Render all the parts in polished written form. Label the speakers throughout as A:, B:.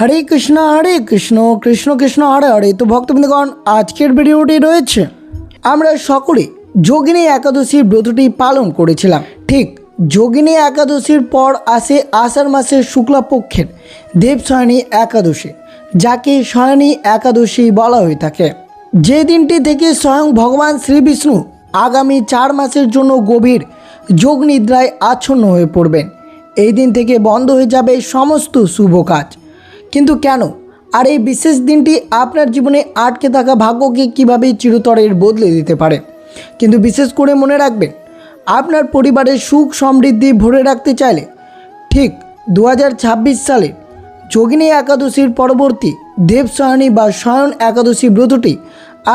A: হরে কৃষ্ণ কৃষ্ণ কৃষ্ণ হরে হরে। তো ভক্তবৃন্দগণ, আজকের ভিডিওটি রয়েছে আমরা সকলে যোগিনী একাদশীর ব্রতটি পালন করেছিলাম। ঠিক যোগিনী একাদশীর পর আসে আষাঢ় মাসের শুক্লাপক্ষের দেবশয়নী একাদশী, যাকে শয়নী একাদশী বলা হয়ে থাকে। যে দিনটি থেকে স্বয়ং ভগবান শ্রীবিষ্ণু আগামী 4 মাসের জন্য গভীর যোগ নিদ্রায় আচ্ছন্ন হয়ে পড়বেন। এই দিন থেকে বন্ধ হয়ে যাবে সমস্ত শুভ কাজ। কিন্তু কেন? আর এই বিশেষ দিনটি আপনার জীবনে আটকে থাকা ভাগ্যকে কীভাবে চিরতরের বদলে দিতে পারে। কিন্তু বিশেষ করে মনে রাখবেন, আপনার পরিবারের সুখ সমৃদ্ধি ভরে রাখতে চাইলে ঠিক 2026 সালের যোগিনী একাদশীর পরবর্তী দেবশয়নী বা শয়ন একাদশী ব্রতটি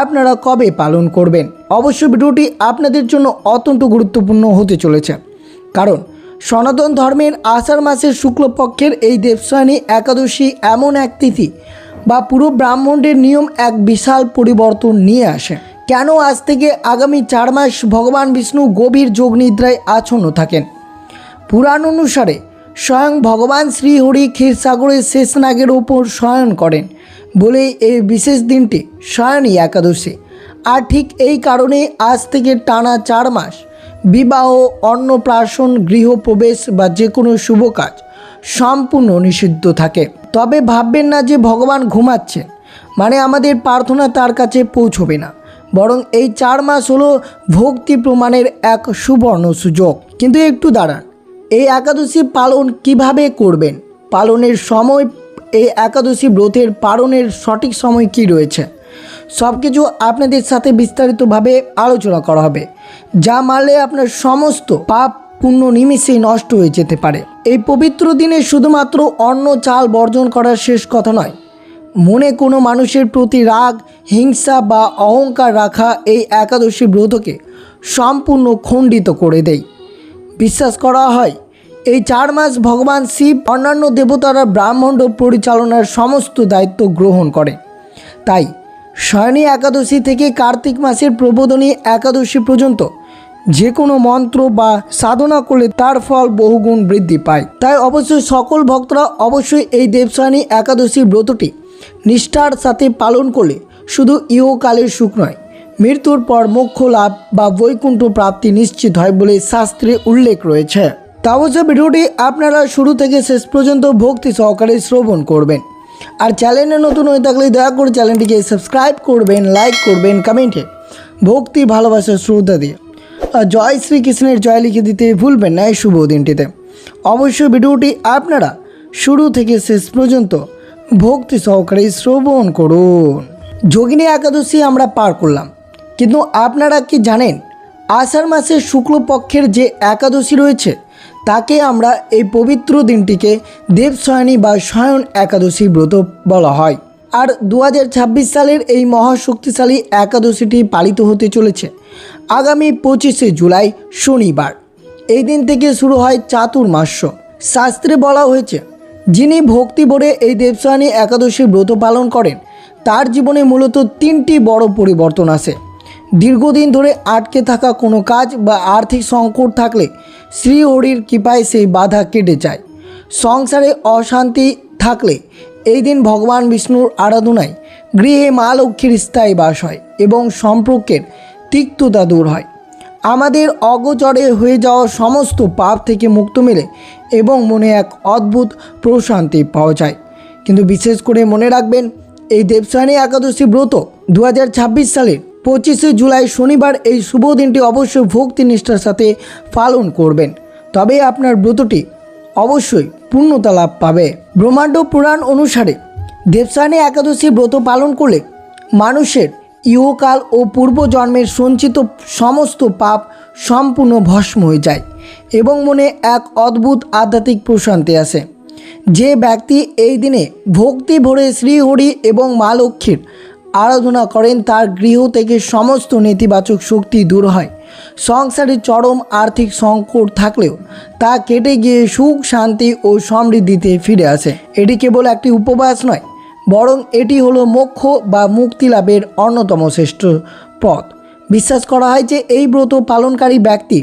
A: আপনারা কবে পালন করবেন। অবশ্য ভিডিওটি আপনাদের জন্য অত্যন্ত গুরুত্বপূর্ণ হতে চলেছে, কারণ সনাতন ধর্মের আষাঢ় মাসের শুক্লপক্ষের এই দেবশয়নী একাদশী এমন এক তিথি বা পুরো ব্রাহ্মণের নিয়ম এক বিশাল পরিবর্তন নিয়ে আসে। কেন আজ থেকে আগামী 4 মাস ভগবান বিষ্ণু গভীর যোগ নিদ্রায় আচ্ছন্ন থাকেন? পুরাণ অনুসারে স্বয়ং ভগবান শ্রীহরি ক্ষীরসাগরের শেষনাগের ওপর শয়ন করেন বলে এই বিশেষ দিনটি শয়নী একাদশী। আর ঠিক এই কারণে আজ থেকে টানা 4 মাস বিবাহ, অন্নপ্রাশন, গৃহপ্রবেশ বা যে কোনো শুভ কাজ সম্পূর্ণ নিষিদ্ধ থাকে। তবে ভাববেন না যে ভগবান ঘুমাচ্ছেন, মানে আমাদের প্রার্থনা তার কাছে পৌঁছবে না, বরং এই 4 মাস হলো ভক্তি প্রমাণের এক সুবর্ণ সুযোগ। কিন্তু একটু দাঁড়ান, এই একাদশী পালন কিভাবে করবেন, পালনের সময়, এই একাদশী ব্রতের পালনের সঠিক সময় কি রয়েছে, সব কিছু আপনাদের সাথে বিস্তারিতভাবে আলোচনা করা হবে, যা মানলে আপনার সমস্ত পাপ পুণ্য নিমিষেই নষ্ট হয়ে যেতে পারে। এই পবিত্র দিনে শুধুমাত্র অন্ন চাল বর্জন করার শেষ কথা নয়, মনে কোনো মানুষের প্রতি রাগ, হিংসা বা অহংকার রাখা এই একাদশী ব্রতকে সম্পূর্ণ খণ্ডিত করে দেয়। বিশ্বাস করা হয় এই 4 মাস ভগবান শিব অন্যান্য দেবতারা ব্রাহ্মণ্ড পরিচালনার সমস্ত দায়িত্ব গ্রহণ করে। তাই শয়নী একাদশী থেকে কার্তিক মাসের প্রবোধনী একাদশী পর্যন্ত যে কোনো মন্ত্র বা সাধনা করলে তার ফল বহুগুণ বৃদ্ধি পায়। তাই অবশ্যই সকল ভক্তরা অবশ্যই এই দেবশয়নী একাদশী ব্রতটি নিষ্ঠার সাথে পালন করলে শুধু ইহকালের সুখ নয়, মৃত্যুর পর মোক্ষ লাভ বা বৈকুণ্ঠ প্রাপ্তি নিশ্চিত হয় বলে শাস্ত্রে উল্লেখ রয়েছে। তা অবশ্য ভিডিওটি আপনারা শুরু থেকে শেষ পর্যন্ত ভক্তি সহকারে শ্রবণ করবেন। আর চ্যানেলে নতুন হয়ে থাকলে দয়া করে চ্যানেলটিকে সাবস্ক্রাইব করবেন, লাইক করবেন, কমেন্টে ভক্তি ভালোবাসার শ্রদ্ধা দিয়ে আর জয় শ্রীকৃষ্ণের জয় লিখে দিতে ভুলবেন না। এই শুভ দিনটিতে অবশ্যই ভিডিওটি আপনারা শুরু থেকে শেষ পর্যন্ত ভক্তি সহকারে শ্রবণ করুন। যোগিনী একাদশী আমরা পার করলাম, কিন্তু আপনারা কি জানেন আষাঢ় মাসের শুক্লপক্ষের যে একাদশী রয়েছে তাকে আমরা এই পবিত্র দিনটিকে দেবশয়নী বা শয়ন একাদশী ব্রত বলা হয়। আর 2026 সালের এই মহাশক্তিশালী একাদশীটি পালিত হতে চলেছে আগামী 25শে জুলাই শনিবার। এই দিন থেকে শুরু হয় চাতুর্মাস্য। শাস্ত্রে বলা হয়েছে, যিনি ভক্তি ভরে এই দেবশয়নী একাদশী ব্রত পালন করেন তার জীবনে মূলত 3টি বড় পরিবর্তন আসে। দীর্ঘদিন ধরে আটকে থাকা কোনো কাজ বা আর্থিক সংকট থাকলে শ্রীহরির কৃপায় সেই বাধা কেটে যায়। সংসারে অশান্তি থাকলে এই দিন ভগবান বিষ্ণুর আরাধনায় গৃহে মা লক্ষ্মীর স্থায়ী বাস হয় এবং সম্পর্কের তিক্ততা দূর হয়। আমাদের অগোচরে হয়ে যাওয়া সমস্ত পাপ থেকে মুক্ত মেলে এবং মনে এক অদ্ভুত প্রশান্তি পাওয়া যায়। কিন্তু বিশেষ করে মনে রাখবেন, এই দেবশয়নী একাদশী ব্রত 2026 সালের 25শে জুলাই শনিবার এই শুভ দিনটি অবশ্যই ভক্তি নিষ্ঠার সাথে পালন করবেন, তবে আপনার ব্রতটি অবশ্যই পূর্ণতা লাভ পাবে। ব্রহ্মাণ্ড পুরাণ অনুসারে দেবশয়নী একাদশী ব্রত পালন করলে মানুষের ইহকাল ও পূর্বজন্মের সঞ্চিত সমস্ত পাপ সম্পূর্ণ ভস্ম হয়ে যায় এবং মনে এক অদ্ভুত আধ্যাত্মিক প্রশান্তি আসে। যে ব্যক্তি এই দিনে ভক্তি ভরে শ্রীহরি এবং মা লক্ষ্মীর আরাধনা করেন তার গৃহ থেকে সমস্ত নেতিবাচক শক্তি দূর হয়। সংসারে চরম আর্থিক সংকট থাকলেও তা কেটে গিয়ে সুখ, শান্তি ও সমৃদ্ধিতে ফিরে আসে। এটি কেবল একটি উপবাস নয়, বরং এটি হলো মোক্ষ বা মুক্তি লাভের অন্যতম শ্রেষ্ঠ পথ। বিশ্বাস করা হয় যে এই ব্রত পালনকারী ব্যক্তি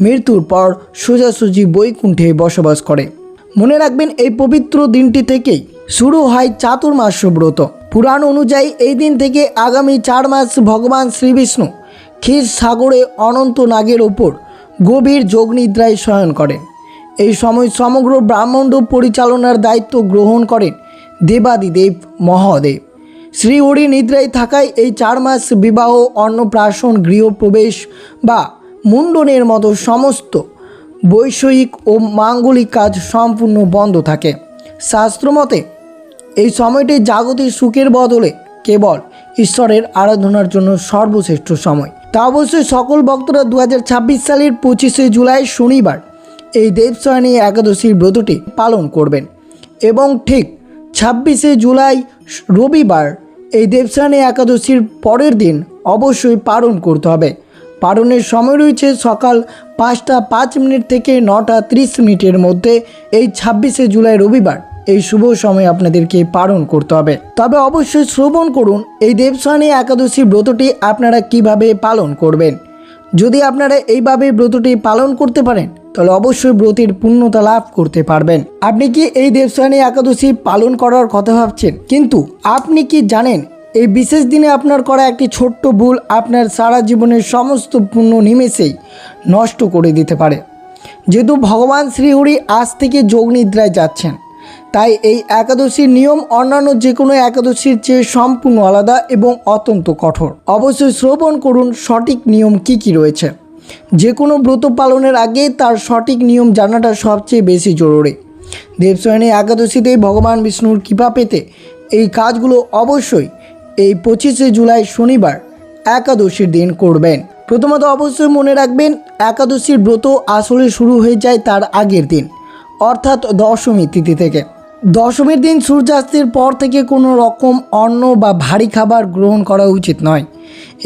A: মৃত্যুর পর সোজাসুজি বৈকুণ্ঠে বসবাস করে। মনে রাখবেন, এই পবিত্র দিনটি থেকেই শুরু হয় চাতুর্মাস্য ব্রত। পুরাণ অনুযায়ী এই দিন থেকে আগামী 4 মাস ভগবান শ্রীবিষ্ণু ক্ষীর সাগরে অনন্ত নাগের ওপর গভীর যোগনিদ্রায় শয়ন করেন। এই সময় সমগ্র ব্রহ্মাণ্ড পরিচালনার দায়িত্ব গ্রহণ করেন দেবাদিদেব মহাদেব। শ্রীহরি নিদ্রায় থাকায় এই 4 মাস বিবাহ, অন্নপ্রাশন, গৃহপ্রবেশ বা মুন্ডনের মতো সমস্ত বৈষয়িক ও মাঙ্গলিক কাজ সম্পূর্ণ বন্ধ থাকে। শাস্ত্রমতে এই সময়টি জাগতিক সুখের বদলে কেবল ঈশ্বরের আরাধনার জন্য সর্বশ্রেষ্ঠ সময়। তা অবশ্যই সকল ভক্তরা 2026 সালের 25শে জুলাই শনিবার এই দেবশয়নী একাদশীর ব্রতটি পালন করবেন এবং ঠিক 26শে জুলাই রবিবার এই দেবশয়নী একাদশীর পরের দিন অবশ্যই পালন করতে হবে। পালনের সময় রয়েছে সকাল 5টা 5 মিনিট থেকে 9টা 30 মিনিটের মধ্যে। এই 26শে জুলাই রবিবার এই শুভ সময় আপনাদেরকে পালন করতে হবে। তবে অবশ্যই শ্রবণ করুন এই দেবশয়নী একাদশী ব্রতটি আপনারা কিভাবে পালন করবেন। যদি আপনারা এইভাবে ব্রতটি পালন করতে পারেন তাহলে অবশ্যই ব্রতের পূর্ণতা লাভ করতে পারবেন। আপনি কি এই দেবশয়নী একাদশী পালন করার কথা ভাবছেন, কিন্তু আপনি কি জানেন এই বিশেষ দিনে আপনার করা একটি ছোট্ট ভুল আপনার সারা জীবনের সমস্ত পুণ্য নিমেষেই নষ্ট করে দিতে পারে। যেহেতু ভগবান শ্রীহরি আজ থেকে যোগনিদ্রায় যাচ্ছেন, তাই এই একাদশীর নিয়ম অন্যান্য যে কোনো একাদশীর চেয়ে সম্পূর্ণ আলাদা এবং অত্যন্ত কঠোর। অবশ্যই শ্রবণ করুন সঠিক নিয়ম কি কি রয়েছে। যে কোনো ব্রত পালনের আগে তার সঠিক নিয়ম জানাটা সবচেয়ে বেশি জরুরি। দেবশয়নী একাদশীতে ভগবান বিষ্ণুর কৃপা পেতে এই কাজগুলো অবশ্যই এই 25শে জুলাই শনিবার একাদশীর দিন করবেন। প্রথমত অবশ্যই মনে রাখবেন একাদশীর ব্রত আসলে শুরু হয়ে যায় তার আগের দিন, অর্থাৎ দশমী তিথি থেকে। দশমীর দিন সূর্যাস্তের পর থেকে কোনো রকম অন্ন বা ভারী খাবার গ্রহণ করা উচিত নয়।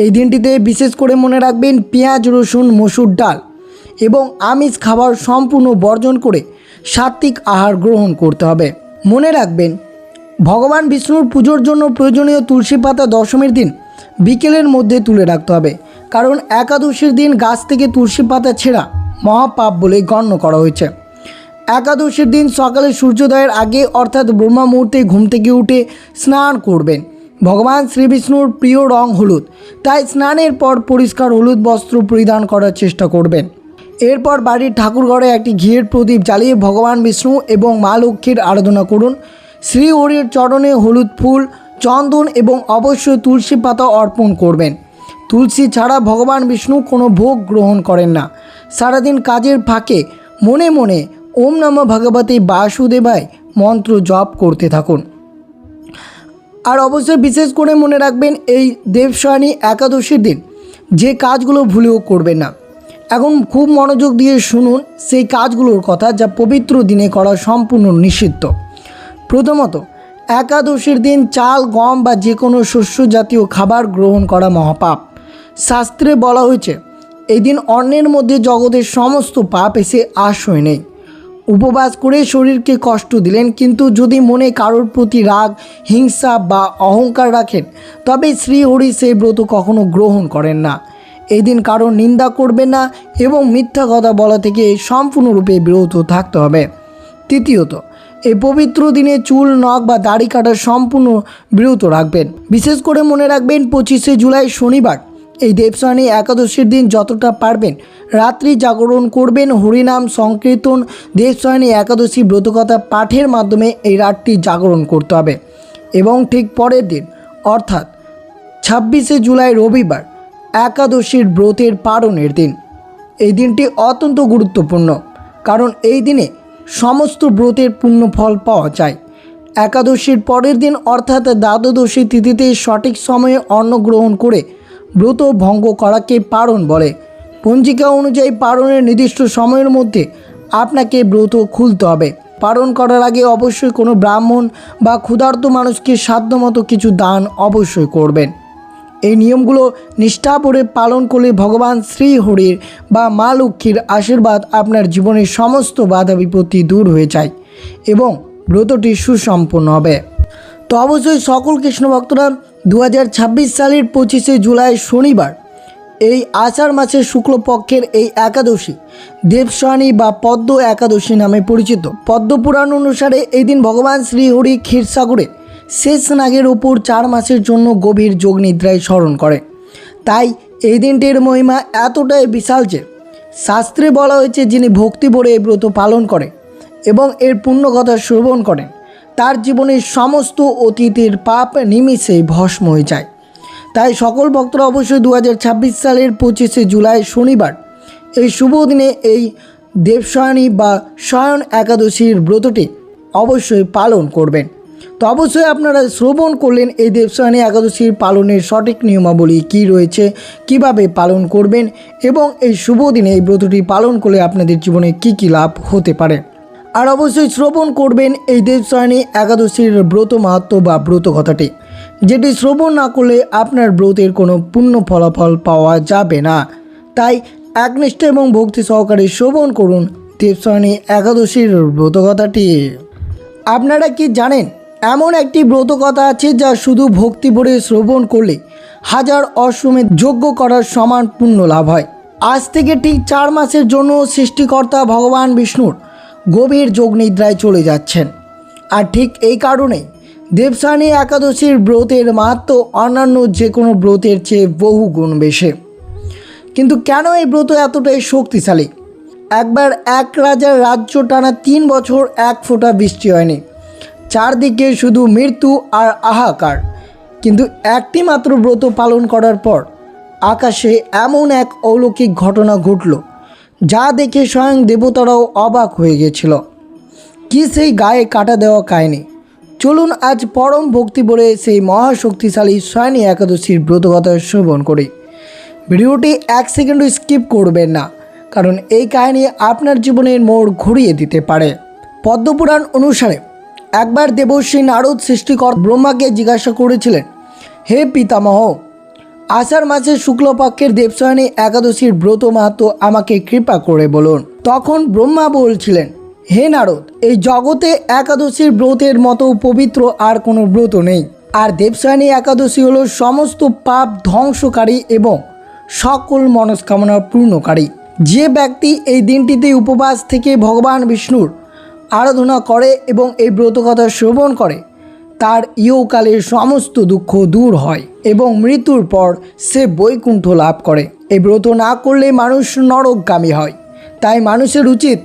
A: এই দিনটিতে বিশেষ করে মনে রাখবেন পেঁয়াজ, রসুন, মসুর ডাল এবং আমিষ খাবার সম্পূর্ণ বর্জন করে সাত্ত্বিক আহার গ্রহণ করতে হবে। মনে রাখবেন ভগবান বিষ্ণুর পুজোর জন্য প্রয়োজনীয় তুলসী পাতা দশমীর দিন বিকেলের মধ্যে তুলে রাখতে হবে, কারণ একাদশীর দিন গাছ থেকে তুলসী পাতা ছেঁড়া মহাপাপ বলে গণ্য করা হয়েছে। একাদশীর দিন সকালে সূর্যোদয়ের আগে অর্থাৎ ব্রহ্ম মুহূর্তে ঘুম থেকে উঠে স্নান করবেন। ভগবান শ্রীবিষ্ণুর প্রিয় রং হলুদ, তাই স্নানের পর পরিষ্কার হলুদ বস্ত্র পরিধান করার চেষ্টা করবেন। এরপর বাড়ির ঠাকুরঘরে একটি ঘিয়ের প্রদীপ জ্বালিয়ে ভগবান বিষ্ণু এবং মা লক্ষ্মীর আরাধনা করুন। শ্রীহরির চরণে হলুদ ফুল, চন্দন এবং অবশ্যই তুলসী পাতা অর্পণ করবেন। তুলসী ছাড়া ভগবান বিষ্ণু কোনো ভোগ গ্রহণ করেন না। সারাদিন কাজের ফাঁকে মনে মনে ওম নমঃ ভগবতে বাসুদেবায় মন্ত্র জপ করতে থাকুন। আর অবশ্যই বিশেষ করে মনে রাখবেন এই দেবশয়নী একাদশীর দিন যে কাজগুলো ভুলেও করবেন না। এখন খুব মনোযোগ দিয়ে শুনুন সেই কাজগুলোর কথা যা পবিত্র দিনে করা সম্পূর্ণ নিষিদ্ধ। প্রথমত, একাদশীর দিন চাল, গম বা যে কোনো শস্য জাতীয় খাবার গ্রহণ করা মহাপাপ। শাস্ত্রে বলা হয়েছে এই দিন অন্নের মধ্যে জগতের সমস্ত পাপ এসে আশ্রয় নেই। উপবাস করে শরীরকে কষ্ট দিলেন, কিন্তু যদি মনে কারোর প্রতি রাগ, হিংসা বা অহংকার রাখেন তবে শ্রীহরি সেই ব্রত কখনো গ্রহণ করেন না। এই দিন কারোর নিন্দা করবেন না এবং মিথ্যা কথা বলা থেকে সম্পূর্ণরূপে বিরত থাকতে হবে। তৃতীয়ত, এই পবিত্র দিনে চুল, নখ বা দাড়ি কাটা সম্পূর্ণ বিরত রাখবেন। বিশেষ করে মনে রাখবেন 25শে জুলাই শনিবার এই দেবশয়নী একাদশীর দিন যতটা পারবেন রাত্রি জাগরণ করবেন। হরিনাম সংকীর্তন, দেবশয়নী একাদশী ব্রতকথা পাঠের মাধ্যমে এই রাতটি জাগরণ করতে হবে। এবং ঠিক পরের দিন অর্থাৎ 26শে জুলাই রবিবার একাদশীর ব্রতের পালনের দিন। এই দিনটি অত্যন্ত গুরুত্বপূর্ণ, কারণ এই দিনে সমস্ত ব্রতের পূর্ণ ফল পাওয়া যায়। একাদশীর পরের দিন অর্থাৎ দ্বাদশী তিথিতে সঠিক সময়ে অন্ন গ্রহণ করে ব্রত ভঙ্গ করাকে পারণ বলে। পঞ্জিকা অনুযায়ী পারণের নির্দিষ্ট সময়ের মধ্যে আপনাকে ব্রত খুলতে হবে। পালন করার আগে অবশ্যই কোনো ব্রাহ্মণ বা ক্ষুধার্ত মানুষকে সাধ্যমতো কিছু দান অবশ্যই করবেন। এই নিয়মগুলো নিষ্ঠাভরে পালন করলে ভগবান শ্রীহরির বা মা লক্ষ্মীর আশীর্বাদ আপনার জীবনের সমস্ত বাধা বিপত্তি দূর হয়ে যায় এবং ব্রতটি সুসম্পন্ন হবে। তো অবশ্যই সকল কৃষ্ণ ভক্তরা 2026 সালের 25শে জুলাই শনিবার এই আষাঢ় মাসের শুক্লপক্ষের এই একাদশী দেবশয়নী বা পদ্ম একাদশী নামে পরিচিত। পদ্মপুরাণ অনুসারে এই দিন ভগবান শ্রীহরি ক্ষীরসাগরে শেষ নাগের উপর 4 মাসের জন্য গভীর যোগনিদ্রায় স্মরণ করে। তাই এই দিনটির মহিমা এতটাই বিশাল যে শাস্ত্রে বলা হয়েছে যিনি ভক্তি ভরে এই ব্রত পালন করে এবং এর পুণ্যকথা শ্রবণ করেন তার জীবনের সমস্ত অতীতের পাপ নিমিষে ভস্ম হয়ে যায়। তাই সকল ভক্তরা অবশ্যই 2026 সালের 25শে জুলাই শনিবার এই শুভ দিনে এই দেবশয়নী বা শয়ন একাদশীর ব্রতটি অবশ্যই পালন করবেন। তো অবশ্যই আপনারা শ্রবণ করলেন এই দেবশয়নী একাদশীর পালনের সঠিক নিয়মাবলী কী রয়েছে, কিভাবে পালন করবেন এবং এই শুভ দিনে এই ব্রতটি পালন করলে আপনাদের জীবনে কী কী লাভ হতে পারে। আর অবশ্যই শ্রবণ করবেন এই দেবশয়নী একাদশীর ব্রত মাহাত্ম্য বা ব্রত কথাটি, যেটি শ্রবণ না করলে আপনার ব্রতের কোনো পুণ্য ফলাফল পাওয়া যাবে না। তাই একনিষ্ঠ এবং ভক্তি সহকারে শ্রবণ করুন দেবশয়নী একাদশীর ব্রত কথাটি। আপনারা কি জানেন এমন একটি ব্রত কথা আছে যা শুধু ভক্তি ভরে শ্রবণ করলে 1000 অশ্বমেধ যজ্ঞ করার সমান পুণ্য লাভ হয়। আজ থেকে ঠিক 4 মাসের জন্য সৃষ্টিকর্তা ভগবান বিষ্ণুর গভীর যোগনিদ্রায় চলে যাচ্ছেন। আর ঠিক এই কারণেই দেবশয়নী একাদশীর ব্রতের মাহাত্ম্য অন্যান্য যে কোনো ব্রতের চেয়ে বহু গুণ বেশি। কিন্তু কেন এই ব্রত এতটাই শক্তিশালী? একবার এক রাজার রাজ্য টানা 3 বছর এক ফোঁটা বৃষ্টি হয়নি, চারদিকে শুধু মৃত্যু আর হাহাকার। কিন্তু একটি মাত্র ব্রত পালন করার পর আকাশে এমন এক অলৌকিক ঘটনা ঘটল যা দেখে স্বয়ং দেবতারাও অবাক হয়ে গেছিল। কি সেই গায়ে কাটা দেওয়া কাহিনী? চলুন আজ পরম ভক্তি বলে সেই মহাশক্তিশালী শয়নী একাদশীর ব্রতকথা শ্রবণ করি। ভিডিওটি 1 সেকেন্ডও স্কিপ করবেন না, কারণ এই কাহিনী আপনার জীবনের মোড় ঘুরিয়ে দিতে পারে। পদ্মপুরাণ অনুসারে একবার দেবর্ষি নারদ সৃষ্টিকর্তা ব্রহ্মাকে জিজ্ঞাসা করেছিলেন, হে পিতামহ, আষাঢ় মাসের শুক্লপক্ষের দেবশয়নী একাদশীর ব্রত মাহাত্ম্য আমাকে কৃপা করে বলুন। তখন ব্রহ্মা বলছিলেন, হে নারদ, এই জগতে একাদশীর ব্রতের মতো পবিত্র আর কোনো ব্রত নেই। আর দেবশয়নী একাদশী হলো সমস্ত পাপ ধ্বংসকারী এবং সকল মনস্কামনা পূর্ণকারী। যে ব্যক্তি এই দিনটিতে উপবাস থেকে ভগবান বিষ্ণুর আরাধনা করে এবং এই ব্রতকথা শ্রবণ করে তার ইহকালের সমস্ত দুঃখ দূর হয় এবং মৃত্যুর পর সে বৈকুণ্ঠ লাভ করে। এই ব্রত না করলে মানুষ নরকগামী হয়। তাই মানুষের উচিত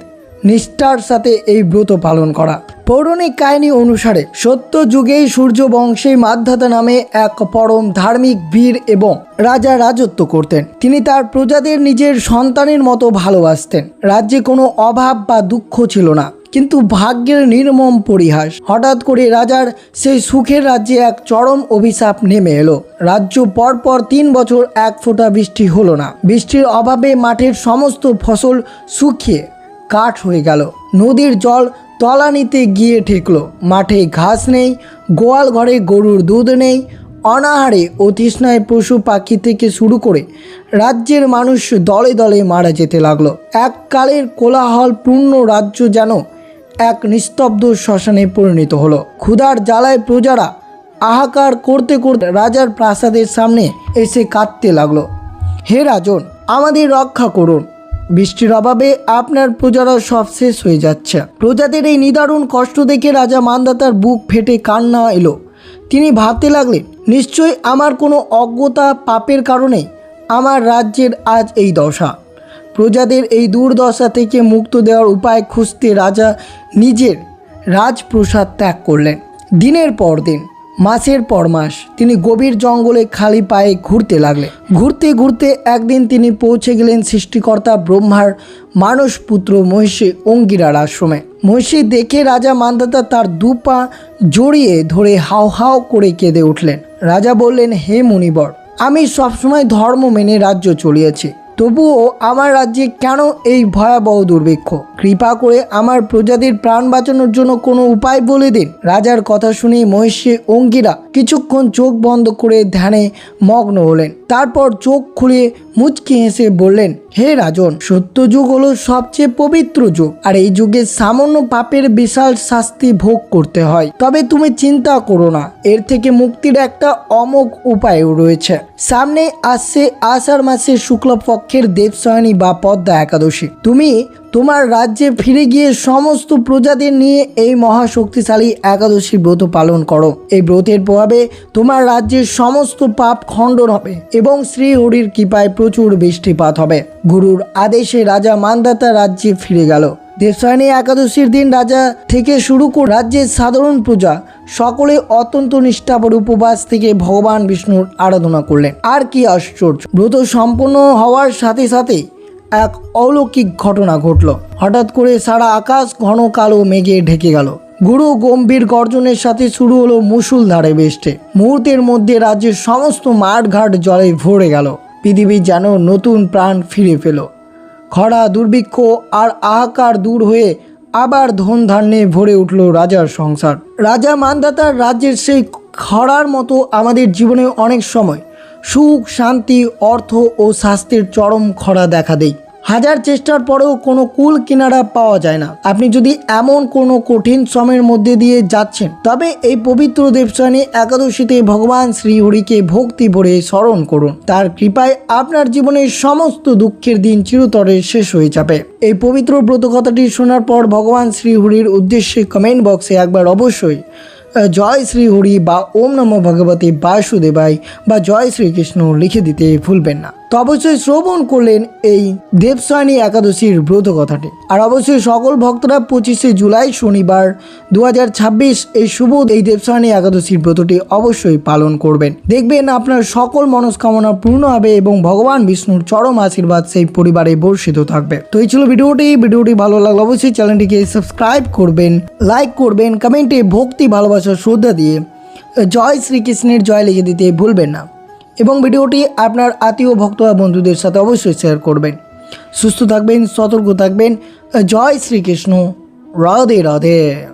A: নিষ্ঠার সাথে এই ব্রত পালন করা। পৌরাণিক কাহিনী অনুসারে সত্য যুগেই সূর্য বংশে মাদ্ধাতা নামে এক পরম ধার্মিক বীর এবং রাজা রাজত্ব করতেন। তিনি তার প্রজাদের নিজের সন্তানের মতো ভালোবাসতেন। রাজ্যে কোনো অভাব বা দুঃখ ছিল না। কিন্তু ভাগ্যের নির্মম পরিহাস, হঠাৎ করে রাজার সেই সুখের রাজ্যে এক চরম অভিশাপ নেমে এলো। রাজ্য পরপর 3 বছর এক ফোঁটা বৃষ্টি হলো না। বৃষ্টির অভাবে মাঠের সমস্ত ফসল শুকিয়ে কাঠ হয়ে গেল। নদীর জল তলানিতে গিয়ে ঠেকলো। মাঠে ঘাস নেই, গোয়াল ঘরে গরুর দুধ নেই। অনাহারে ও তৃষ্ণায় পশু পাখি থেকে শুরু করে রাজ্যের মানুষ দলে দলে মারা যেতে লাগলো। এককালের কোলাহল পূর্ণ রাজ্য যেন এক নিস্তব্ধ শ্মশানে পরিণত হলো। ক্ষুধার জ্বালায় প্রজারা হাহাকার করতে করতে রাজার প্রাসাদের সামনে এসে কাঁদতে লাগলো, হে রাজন, আমাদের রক্ষা করুন। বৃষ্টির অভাবে আপনার প্রজারা সব শেষ হয়ে যাচ্ছে। প্রজাদের এই নিদারুণ কষ্ট দেখে রাজা মান্ধাতার বুক ফেটে কান্না এলো। তিনি ভাবতে লাগলেন, নিশ্চয়ই আমার কোনো অজ্ঞতা পাপের কারণে আমার রাজ্যের আজ এই দশা। প্রজাদের এই দুর্দশা থেকে মুক্ত দেওয়ার উপায় খুঁজতে রাজা নিজের রাজপ্রাসাদ ত্যাগ করলেন। দিনের পর দিন, মাসের পর মাস তিনি গভীর জঙ্গলে খালি পায়ে ঘুরতে লাগলেন। ঘুরতে ঘুরতে একদিন তিনি পৌঁছে গেলেন সৃষ্টিকর্তা ব্রহ্মার মানস পুত্র মহিষী অঙ্গিরার আশ্রমে। মহিষী দেখে রাজা মান্ধাতা তার 2 পা জড়িয়ে ধরে হাও হাও করে কেঁদে উঠলেন। রাজা বললেন, হে মুনিবর, আমি সবসময় ধর্ম মেনে রাজ্য চলিয়েছি, তবুও আমার রাজ্যে কেন এই ভয়াবহ দুর্ভিক্ষ? কৃপা করে আমার প্রজাদের প্রাণ বাঁচানোর জন্য কোনো উপায় বলে দিন। রাজার কথা শুনে মহিষী অঙ্গিরা কিছুক্ষণ চোখ বন্ধ করে ধ্যানে মগ্ন হলেন। তারপর চোখ খুলে মুচকি হেসে বললেন, হে রাজন, সত্যযুগ হলো সবচেয়ে পবিত্র যুগ, আর এই যুগে সামান্য পাপের বিশাল শাস্তি ভোগ করতে হয়। তবে তুমি চিন্তা করো না, এর থেকে মুক্তির একটা অমোঘ উপায়ও রয়েছে। সামনে আসছে আষাঢ় মাসের শুক্লপক্ষের দেবশয়নী বা পদ্মা একাদশী। তুমি তোমার রাজ্যে ফিরে গিয়ে সমস্ত প্রজাদের নিয়ে এই মহাশক্তিশালী একাদশী ব্রত পালন করো। এই ব্রতের প্রভাবে তোমার রাজ্যের সমস্ত পাপ খণ্ডন হবে এবং শ্রীহরির কৃপায় প্রচুর বৃষ্টিপাত হবে। গুরুর আদেশে রাজা মান্ধাতা রাজ্যে ফিরে গেল। দেবশয়নী একাদশীর দিন রাজা থেকে শুরু করে রাজ্যের সাধারণ প্রজা সকলে অত্যন্ত নিষ্ঠাভরে উপবাস থেকে ভগবান বিষ্ণুর আরাধনা করলেন। আর কি আশ্চর্য, ব্রত সম্পন্ন হওয়ার সাথে সাথে এক অলৌকিক ঘটনা ঘটল। হঠাৎ করে সারা আকাশ ঘন কালো মেঘে ঢেকে গেল। গুরু গম্ভীর গর্জনের সাথে শুরু হলো মুষলধারে বৃষ্টি। মুহূর্তের মধ্যে রাজ্যের সমস্ত মাঠঘাট জলে ভরে গেল। পৃথিবী যেন নতুন প্রাণ ফিরে পেল। খরা, দুর্ভিক্ষ আর আহাকার দূর হয়ে আবার ধন ধান্যে ভরে উঠল রাজার সংসার। রাজা মান্ধাতার রাজ্যের সেই খরার মতো আমাদের জীবনে অনেক সময় সুখ, শান্তি, অর্থ ও স্বাস্থ্যের চরম খরা দেখা দেয়। হাজার চেষ্টার পরেও কোনো কুল কিনারা পাওয়া যায় না। আপনি যদি এমন কোনো কঠিন সময়ের মধ্যে দিয়ে যাচ্ছেন, তবে এই পবিত্র দেবশয়নী একাদশীতে ভগবান শ্রীহরিকে ভক্তি ভরে স্মরণ করুন। তার কৃপায় আপনার জীবনের সমস্ত দুঃখের দিন চিরতরে শেষ হয়ে যাবে। এই পবিত্র ব্রত কথাটি শোনার পর ভগবান শ্রীহরির উদ্দেশ্যে কমেন্ট বক্সে একবার অবশ্যই জয় শ্রীহরি বা ওম নমো ভগবতে বাসুদেবায় বা জয় শ্রীকৃষ্ণ লিখে দিতে ভুলবেন না। তো অবশ্যই শ্রবণ করলেন এই দেবশয়নী একাদশীর ব্রত কথাটি। আর অবশ্যই সকল ভক্তরা 25শে জুলাই শনিবার 2026 এই শুভ এই দেবশয়নী একাদশীর ব্রতটি অবশ্যই পালন করবেন। দেখবেন আপনার সকল মনস্কামনা পূর্ণ হবে এবং ভগবান বিষ্ণুর চরম আশীর্বাদ সেই পরিবারে বর্ষিত থাকবে। তো এই ছিল ভিডিওটি ভালো লাগলে অবশ্যই চ্যানেলটিকে সাবস্ক্রাইব করবেন, লাইক করবেন, কমেন্টে ভক্তি, ভালোবাসা, শ্রদ্ধা দিয়ে জয় শ্রীকৃষ্ণের জয় লিখে দিতে ভুলবেন না এবং ভিডিওটি আপনার আত্মীয় ভক্ত বা বন্ধুদের সাথে অবশ্যই শেয়ার করবেন। সুস্থ থাকবেন, সতর্ক থাকবেন। জয় শ্রীকৃষ্ণ। রাধে রাধে।